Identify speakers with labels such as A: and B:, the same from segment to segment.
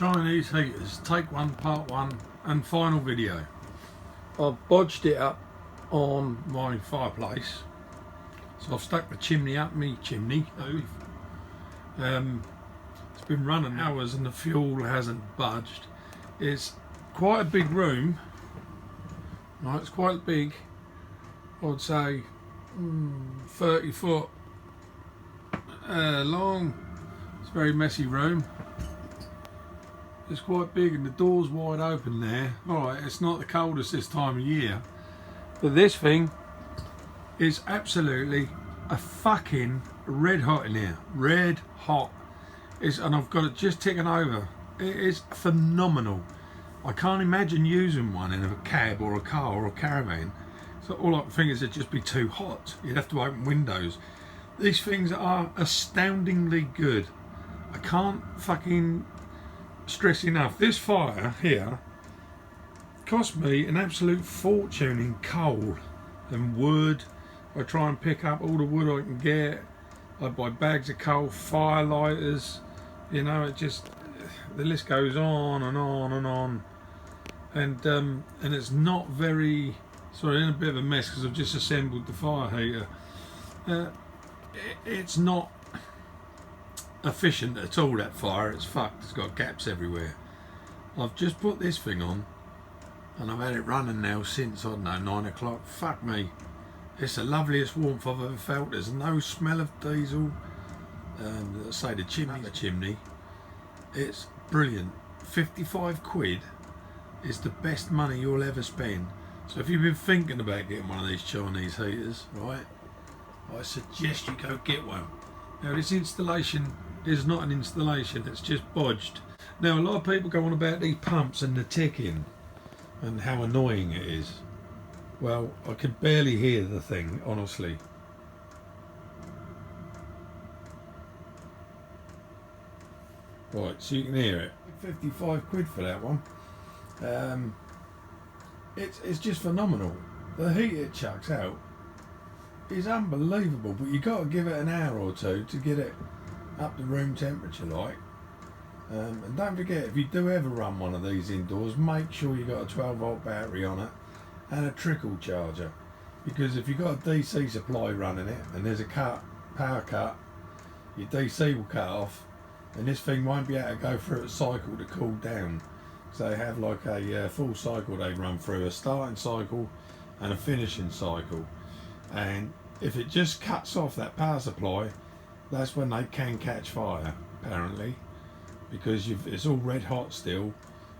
A: Chinese heaters, take one, part one, and final video. I've bodged it up on my fireplace, so I've stuck the chimney up my chimney. It's been running hours and the fuel hasn't budged. It's quite a big room, right? It's quite big. I'd say 30 foot long. It's a very messy room. It's quite big and the door's wide open there. Alright, it's not the coldest this time of year, but this thing is absolutely a fucking red hot in here. Red hot. And I've got it just ticking over. It is phenomenal. I can't imagine using one in a cab or a car or a caravan. So all I can think is it'd just be too hot. You'd have to open windows. These things are astoundingly good. I can't fucking stress enough. This fire here cost me an absolute fortune in coal and wood. I try and pick up all the wood I can get. I buy bags of coal, fire lighters, you know, it just, the list goes on and on and on. And it's not very, sorry, in a bit of a mess because I've just assembled the fire heater. It's not efficient at all, that fire. It's fucked. It's got gaps everywhere. I've just put this thing on and I've had it running now since, I don't know, 9 o'clock. Fuck me. It's the loveliest warmth I've ever felt. There's no smell of diesel. Let's say the chimney. It's brilliant. 55 quid is the best money you'll ever spend. So if you've been thinking about getting one of these Chinese heaters, right, I suggest you go get one. Now this installation is not an installation, it's just bodged. Now a lot of people go on about these pumps and the ticking and how annoying it is. Well, I could barely hear the thing, honestly. Right, so you can hear it. 55 quid for that one. It's just phenomenal. The heat it chucks out is unbelievable, but you've got to give it an hour or two to get it up to room temperature like. And don't forget, if you do ever run one of these indoors, make sure you've got a 12 volt battery on it and a trickle charger, because if you've got a DC supply running it and there's a power cut, your DC will cut off and this thing won't be able to go through its cycle to cool down. So they have like a full cycle they run through, a starting cycle and a finishing cycle, and if it just cuts off that power supply, that's when they can catch fire apparently, because it's all red hot still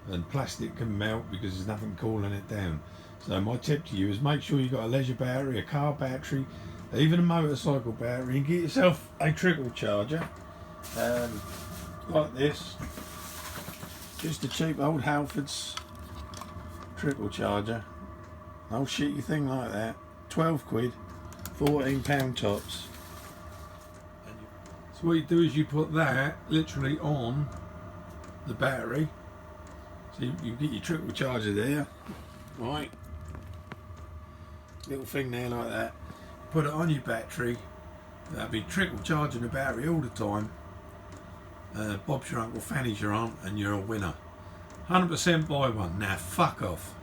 A: and plastic can melt because there's nothing cooling it down. So my tip to you is make sure you've got a leisure battery, a car battery, even a motorcycle battery, and get yourself a trickle charger like this. Just a cheap old Halfords trickle charger. Old shitty thing like that. 12 quid, £14 tops. So what you do is you put that literally on the battery. So you get your trickle charger there, right? Little thing there like that. Put it on your battery. That'll be trickle charging the battery all the time. Bob's your uncle, Fanny's your aunt, and you're a winner. 100% buy one. Now fuck off.